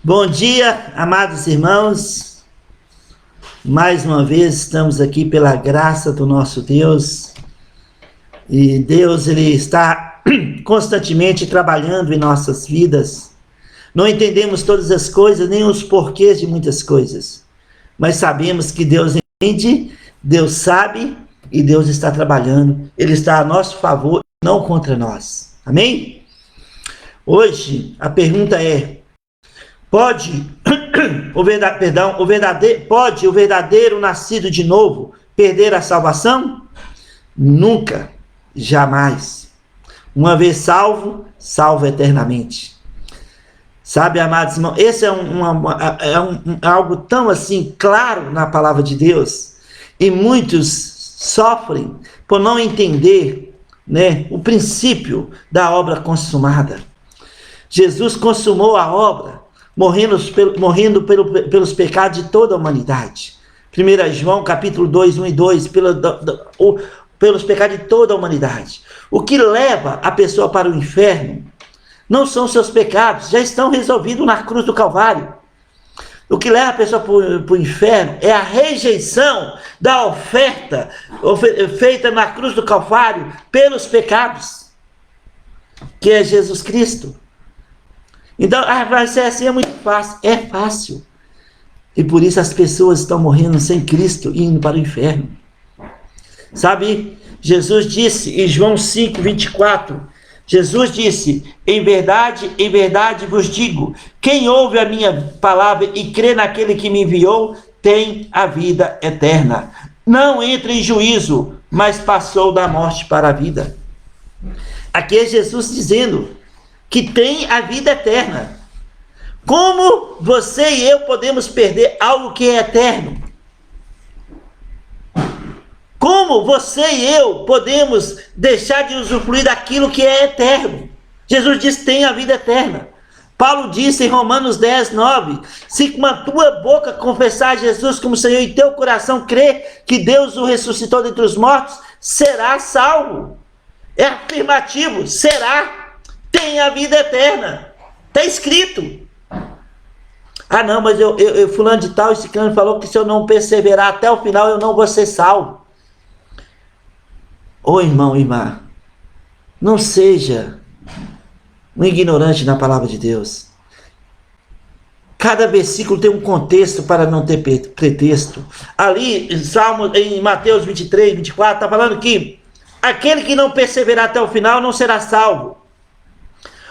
Bom dia, amados irmãos. Mais uma vez estamos aqui pela graça do nosso Deus. E Deus, Ele está constantemente trabalhando em nossas vidas. Não entendemos todas as coisas, nem os porquês de muitas coisas. Mas sabemos que Deus entende, Deus sabe e Deus está trabalhando. Ele está a nosso favor, não contra nós. Amém? Hoje a pergunta é: pode o verdadeiro nascido de novo perder a salvação? Nunca, jamais. Uma vez salvo, salvo eternamente. Sabe, amados irmãos, esse é algo tão assim claro na palavra de Deus, e muitos sofrem por não entender, né, o princípio da obra consumada. Jesus consumou a obra, morrendo pelos pecados de toda a humanidade. 1 João capítulo 2, 1 e 2, pelos pecados de toda a humanidade. O que leva a pessoa para o inferno não são seus pecados, já estão resolvidos na cruz do Calvário. O que leva a pessoa para o inferno é a rejeição da oferta feita na cruz do Calvário pelos pecados, que é Jesus Cristo. Então, vai ser assim, é muito fácil. É fácil. E por isso as pessoas estão morrendo sem Cristo e indo para o inferno. Sabe, Jesus disse em João 5, 24, Jesus disse: em verdade vos digo, quem ouve a minha palavra e crê naquele que me enviou, tem a vida eterna. Não entra em juízo, mas passou da morte para a vida. Aqui é Jesus dizendo que tem a vida eterna. Como você e eu podemos perder algo que é eterno? Como você e eu podemos deixar de usufruir daquilo que é eterno? Jesus disse: tem a vida eterna. Paulo disse em Romanos 10, 9, se com a tua boca confessar Jesus como Senhor e teu coração crer que Deus o ressuscitou dentre os mortos, será salvo. É afirmativo, será. Tem a vida eterna. Está escrito. Ah não, mas fulano de tal, esse clã falou que se eu não perseverar até o final, eu não vou ser salvo. Ô irmão, irmã, não seja um ignorante na palavra de Deus. Cada versículo tem um contexto para não ter pretexto. Ali, em Mateus 23, 24, está falando que aquele que não perseverar até o final não será salvo.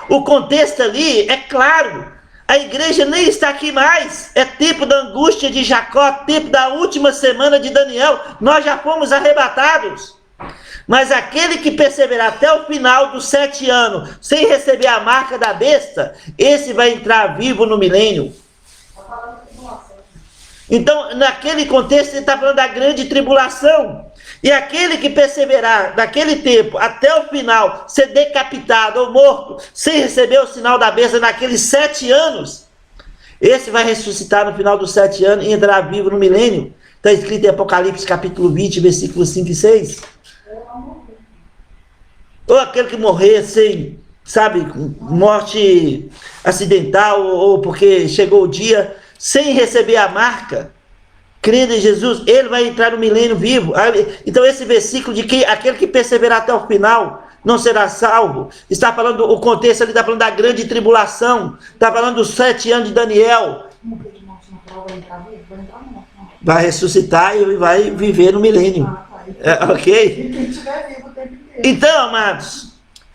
O contexto ali é claro. A igreja nem está aqui mais. É tipo da angústia de Jacó, tipo da última semana de Daniel. Nós já fomos arrebatados. Mas aquele que perseverar até o final dos 7 anos, sem receber a marca da besta, esse vai entrar vivo no milênio. Então, naquele contexto, ele está falando da grande tribulação. E aquele que perseverar daquele tempo até o final, ser decapitado ou morto, sem receber o sinal da besta naqueles 7 anos, esse vai ressuscitar no final dos 7 anos e entrar vivo no milênio. Está escrito em Apocalipse capítulo 20, versículos 5 e 6. Ou aquele que morrer sem, sabe, morte acidental, ou porque chegou o dia, sem receber a marca, crendo em Jesus, ele vai entrar no milênio vivo. Então esse versículo de que aquele que perseverar até o final não será salvo, está falando, o contexto ali está falando da grande tribulação, está falando dos 7 anos de Daniel. Vai ressuscitar e vai viver no milênio. Ok? Então, amados,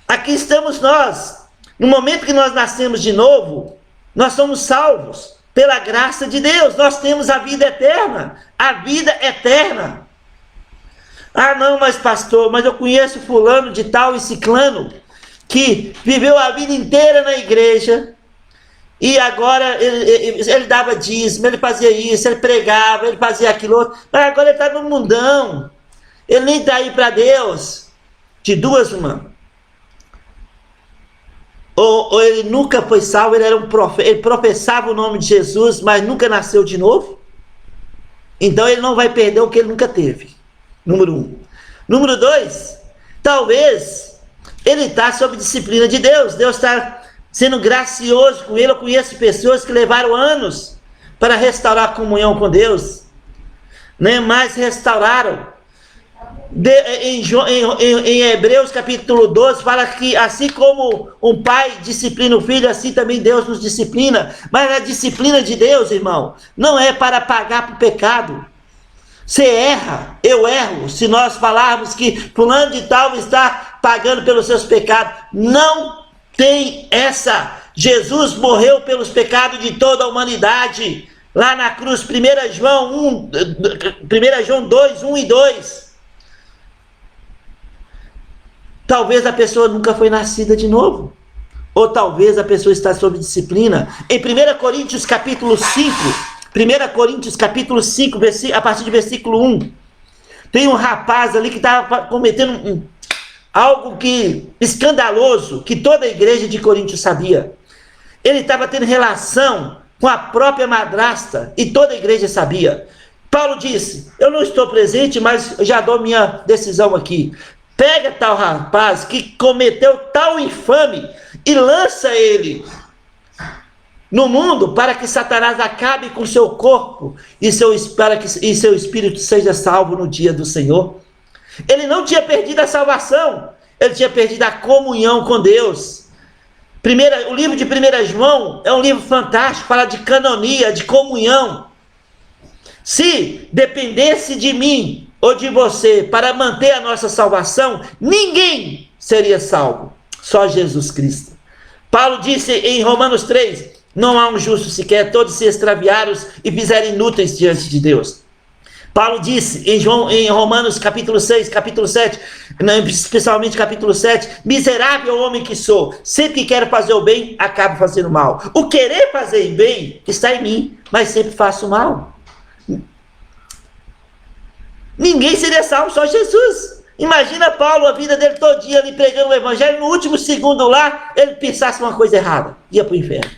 aqui estamos nós. No momento que nós nascemos de novo, nós somos salvos pela graça de Deus. Nós temos a vida eterna. A vida eterna. Ah não, mas pastor, mas eu conheço fulano de tal e ciclano que viveu a vida inteira na igreja e agora ele dava dízimo, ele fazia isso, ele pregava, ele fazia aquilo outro, mas agora ele está no mundão. Ele nem está aí para Deus. De duas, uma. Ou ele nunca foi salvo, ele era um profeta, ele professava o nome de Jesus, mas nunca nasceu de novo. Então ele não vai perder o que ele nunca teve. Número 1. Número 2, talvez ele está sob disciplina de Deus. Deus está sendo gracioso com ele. Eu conheço pessoas que levaram anos para restaurar a comunhão com Deus, né? Mas restauraram. Em Hebreus capítulo 12 fala que assim como um pai disciplina o filho, assim também Deus nos disciplina. Mas a disciplina de Deus, irmão, não é para pagar por pecado. Você erra, eu erro, se nós falarmos que fulano de tal está pagando pelos seus pecados. Não tem essa. Jesus morreu pelos pecados de toda a humanidade, lá na cruz. 1 João 2, 1 e 2. Talvez a pessoa nunca foi nascida de novo, ou talvez a pessoa está sob disciplina. Em 1 Coríntios capítulo 5, 1 Coríntios capítulo 5, a partir do versículo 1, tem um rapaz ali que estava cometendo algo escandaloso, que toda a igreja de Coríntios sabia. Ele estava tendo relação com a própria madrasta, e toda a igreja sabia. Paulo disse: eu não estou presente, mas já dou minha decisão aqui. Pega tal rapaz que cometeu tal infame e lança ele no mundo, para que Satanás acabe com seu corpo e seu espírito seja salvo no dia do Senhor. Ele não tinha perdido a salvação, ele tinha perdido a comunhão com Deus. O livro de 1 João é um livro fantástico, fala de canonia, de comunhão. Se dependesse de mim ou de você para manter a nossa salvação, ninguém seria salvo, só Jesus Cristo. Paulo disse em Romanos 3, não há um justo sequer, todos se extraviaram e fizeram inúteis diante de Deus. Paulo disse em Romanos capítulo 6, capítulo 7, especialmente capítulo 7, miserável homem que sou, sempre que quero fazer o bem, acabo fazendo mal. O querer fazer bem está em mim, mas sempre faço mal. Ninguém seria salvo, só Jesus. Imagina Paulo, a vida dele todinha ali pregando o evangelho, no último segundo lá, ele pensasse uma coisa errada, ia para o inferno.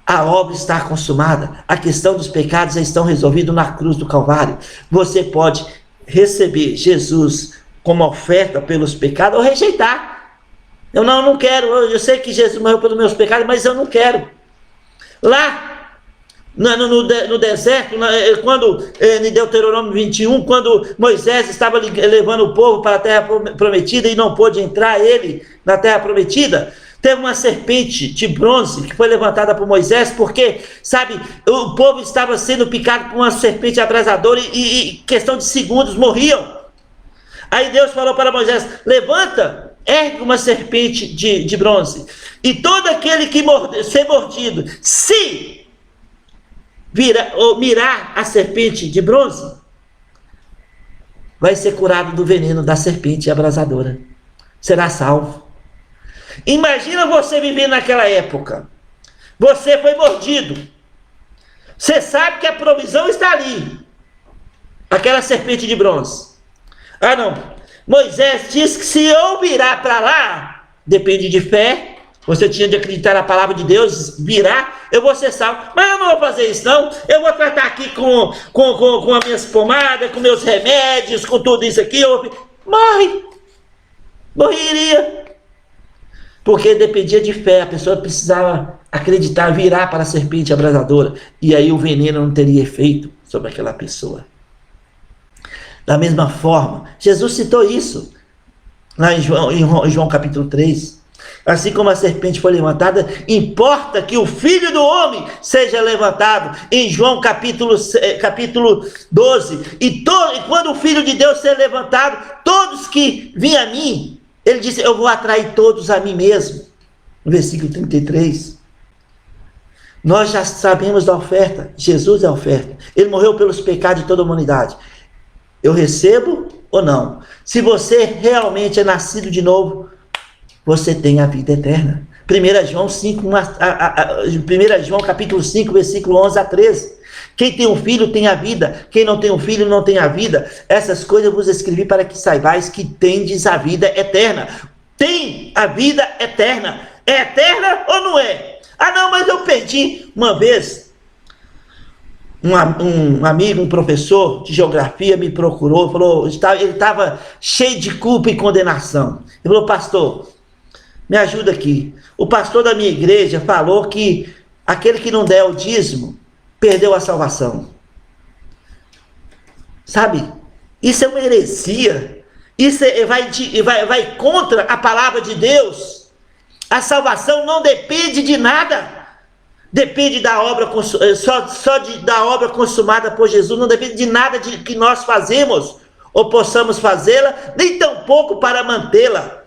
A obra está consumada, a questão dos pecados já estão resolvidos na cruz do Calvário. Você pode receber Jesus como oferta pelos pecados ou rejeitar. Eu não quero, eu sei que Jesus morreu pelos meus pecados, mas eu não quero. Lá no deserto, quando em Deuteronômio 21, quando Moisés estava levando o povo para a terra prometida e não pôde entrar ele na terra prometida, teve uma serpente de bronze que foi levantada por Moisés, porque, sabe, o povo estava sendo picado por uma serpente abrasadora e questão de segundos morriam. Aí Deus falou para Moisés: levanta, ergue uma serpente de bronze, e todo aquele que ser mordido, se mirar a serpente de bronze, vai ser curado do veneno da serpente abrasadora, será salvo. Imagina você vivendo naquela época, você foi mordido, você sabe que a provisão está ali, aquela serpente de bronze. Não, Moisés disse que se eu virar para lá, depende de fé, você tinha de acreditar na palavra de Deus, virar, eu vou ser salvo. Mas eu não vou fazer isso não, eu vou tratar aqui com as minhas pomadas, com meus remédios, com tudo isso aqui, morreria. Porque dependia de fé, a pessoa precisava acreditar, virar para a serpente abrasadora, e aí o veneno não teria efeito sobre aquela pessoa. Da mesma forma, Jesus citou isso, lá em João capítulo 3, assim como a serpente foi levantada, importa que o Filho do Homem seja levantado, em João capítulo 12, e quando o Filho de Deus ser levantado, todos que vêm a mim, ele disse, eu vou atrair todos a mim mesmo, no versículo 33, nós já sabemos da oferta, Jesus é a oferta, ele morreu pelos pecados de toda a humanidade, eu recebo ou não? Se você realmente é nascido de novo, você tem a vida eterna. 1 João capítulo 5, versículo 11 a 13. Quem tem um filho tem a vida, quem não tem um filho não tem a vida. Essas coisas eu vos escrevi para que saibais que tendes a vida eterna. Tem a vida eterna. É eterna ou não é? Não, mas eu perdi. Uma vez, um amigo, um professor de geografia me procurou, falou, ele estava cheio de culpa e condenação. Ele falou, pastor, Me ajuda aqui. O pastor da minha igreja falou que aquele que não der o dízimo perdeu a salvação. Sabe? Isso é uma heresia. Isso vai contra a palavra de Deus. A salvação não depende de nada. Depende da obra, da obra consumada por Jesus. Não depende de nada de que nós fazemos ou possamos fazê-la, nem tampouco para mantê-la.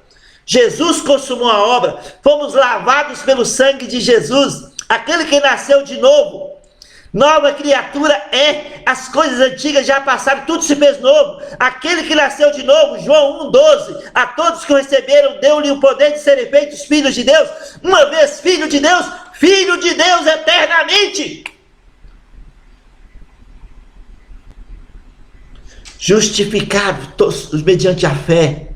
Jesus consumou a obra. Fomos lavados pelo sangue de Jesus. Aquele que nasceu de novo, nova criatura é. As coisas antigas já passaram, tudo se fez novo. Aquele que nasceu de novo, João 1,12, a todos que o receberam, deu-lhe o poder de serem feitos filhos de Deus. Uma vez filho de Deus eternamente. Justificados mediante a fé,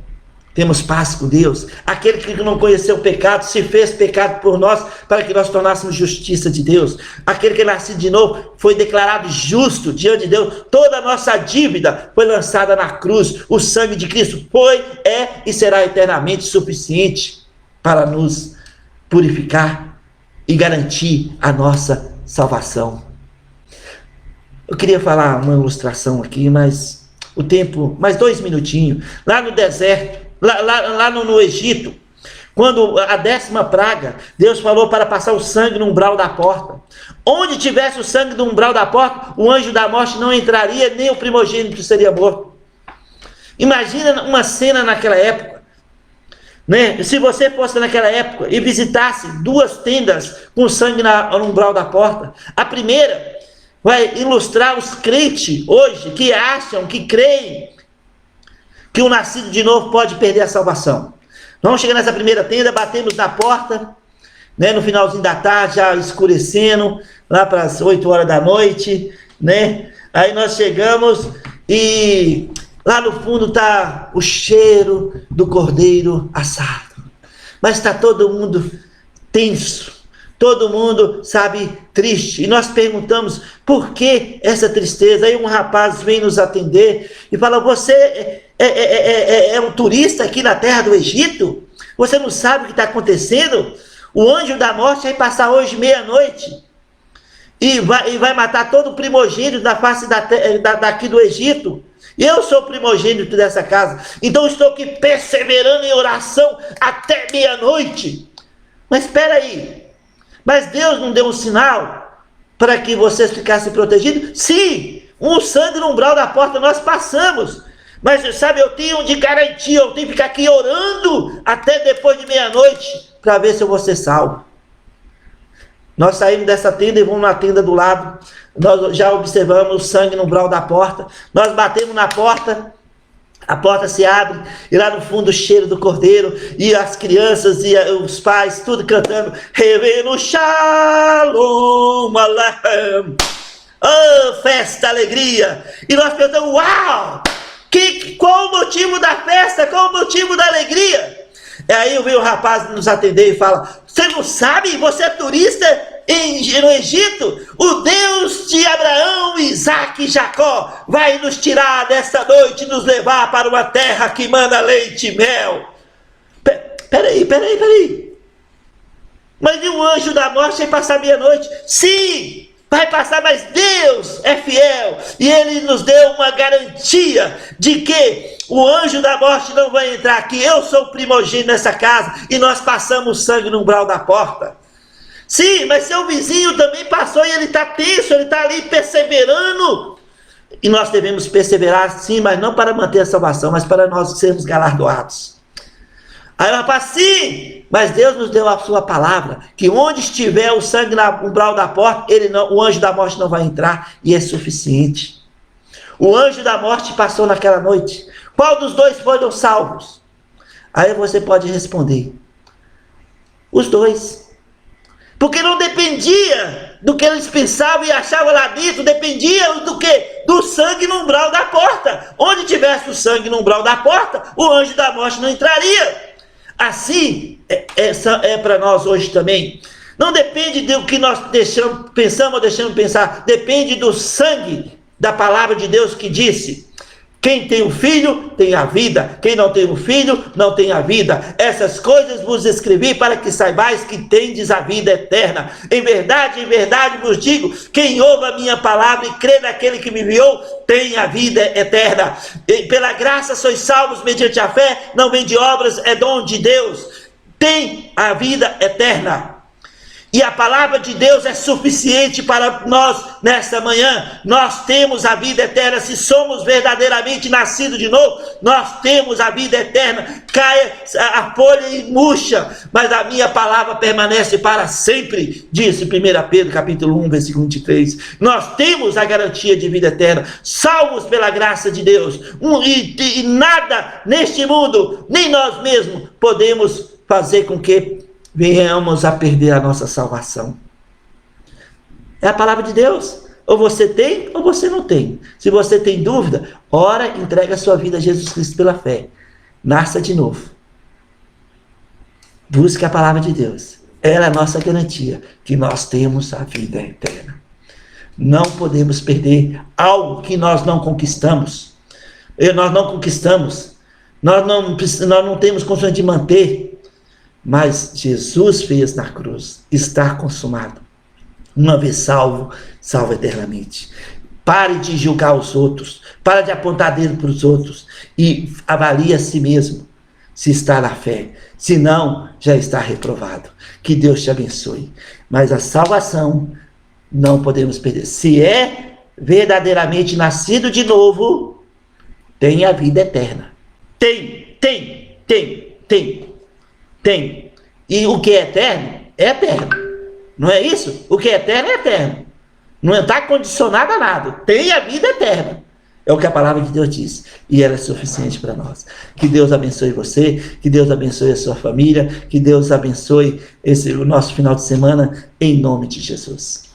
temos paz com Deus. Aquele que não conheceu o pecado se fez pecado por nós, para que nós tornássemos justiça de Deus. Aquele que nasceu de novo foi declarado justo diante de Deus. Toda a nossa dívida foi lançada na cruz. O sangue de Cristo foi, é e será eternamente suficiente para nos purificar e garantir a nossa salvação. Eu queria falar uma ilustração aqui, mas o tempo, mais 2 minutinhos. Lá no deserto, lá no Egito, quando a 10ª praga, Deus falou para passar o sangue no umbral da porta. Onde tivesse o sangue no umbral da porta, o anjo da morte não entraria, nem o primogênito seria morto. Imagina uma cena naquela época, né? Se você fosse naquela época e visitasse 2 tendas com sangue no umbral da porta, a primeira vai ilustrar os crentes hoje que acham, que creem que o nascido de novo pode perder a salvação. Vamos chegar nessa primeira tenda, batemos na porta, né, no finalzinho da tarde, já escurecendo, lá para as 8 horas da noite, né? Aí nós chegamos e lá no fundo está o cheiro do cordeiro assado. Mas está todo mundo tenso. Todo mundo, sabe, triste. E nós perguntamos, por que essa tristeza? Aí um rapaz vem nos atender e fala, você é um turista aqui na terra do Egito? Você não sabe o que está acontecendo? O anjo da morte vai passar hoje meia-noite e vai matar todo o primogênito da face daqui do Egito. Eu sou o primogênito dessa casa, então estou aqui perseverando em oração até meia-noite. Mas espera aí, mas Deus não deu um sinal para que vocês ficassem protegidos? Sim, um sangue no umbral da porta nós passamos, mas sabe, eu tenho de garantia, eu tenho que ficar aqui orando até depois de meia-noite para ver se eu vou ser salvo. Nós saímos dessa tenda e vamos na tenda do lado. Nós já observamos o sangue no umbral da porta. Nós batemos na porta, a porta se abre e lá no fundo o cheiro do cordeiro e as crianças e os pais tudo cantando Revenu Shalom Aleichem. Oh, festa, alegria! E nós perguntamos, uau! Qual o motivo da festa? Qual o motivo da alegria? Aí veio o rapaz nos atender e fala, você não sabe? Você é turista no Egito? O Deus de Abraão, Isaac e Jacó vai nos tirar desta noite e nos levar para uma terra que manda leite e mel. Peraí. Mas e o anjo da morte vai passar meia-noite? Sim, vai passar, mas Deus é fiel e Ele nos deu uma garantia de que o anjo da morte não vai entrar aqui. Eu sou o primogênito nessa casa e nós passamos sangue no umbral da porta. Sim, mas seu vizinho também passou e ele está tenso, ele está ali perseverando. E nós devemos perseverar sim, mas não para manter a salvação, mas para nós sermos galardoados. Aí o rapaz, sim, mas Deus nos deu a sua palavra, que onde estiver o sangue no umbral da porta, o anjo da morte não vai entrar, e é suficiente. O anjo da morte passou naquela noite. Qual dos dois foram salvos? Aí você pode responder, os dois. Porque não dependia do que eles pensavam e achavam lá dentro, dependia do quê? Do sangue no umbral da porta. Onde tivesse o sangue no umbral da porta, o anjo da morte não entraria. Assim, essa é para nós hoje também. Não depende do que nós pensamos ou deixamos pensar, depende do sangue da palavra de Deus que disse, Quem tem o Filho tem a vida, quem não tem o Filho não tem a vida. Essas coisas vos escrevi para que saibais que tendes a vida eterna. Em verdade vos digo, quem ouve a minha palavra e crê naquele que me enviou, tem a vida eterna. E pela graça sois salvos mediante a fé, não vem de obras, é dom de Deus. Tem a vida eterna. E a palavra de Deus é suficiente para nós nesta manhã. Nós temos a vida eterna. Se somos verdadeiramente nascidos de novo, nós temos a vida eterna. Cai a folha e murcha, mas a minha palavra permanece para sempre, disse 1 Pedro capítulo 1, versículo 23. Nós temos a garantia de vida eterna, salvos pela graça de Deus. E nada neste mundo, nem nós mesmos, podemos fazer com que venhamos a perder a nossa salvação. É a palavra de Deus. Ou você tem, ou você não tem. Se você tem dúvida, ora, entrega a sua vida a Jesus Cristo pela fé. Nasça de novo. Busque a palavra de Deus. Ela é a nossa garantia, que nós temos a vida eterna. Não podemos perder algo que nós não conquistamos. Nós não conquistamos. Nós não temos condições de manter. Mas Jesus fez na cruz, está consumado. Uma vez salvo, salvo eternamente. Pare de julgar os outros, pare de apontar dedo para os outros e avalie a si mesmo se está na fé. Se não, já está reprovado. Que Deus te abençoe. Mas a salvação não podemos perder. Se é verdadeiramente nascido de novo, tem a vida eterna. Tem. E o que é eterno, é eterno. Não é isso? O que é eterno é eterno. Não está condicionado a nada. Tem a vida eterna. É o que a palavra de Deus diz. E ela é suficiente para nós. Que Deus abençoe você. Que Deus abençoe a sua família. Que Deus abençoe o nosso final de semana. Em nome de Jesus.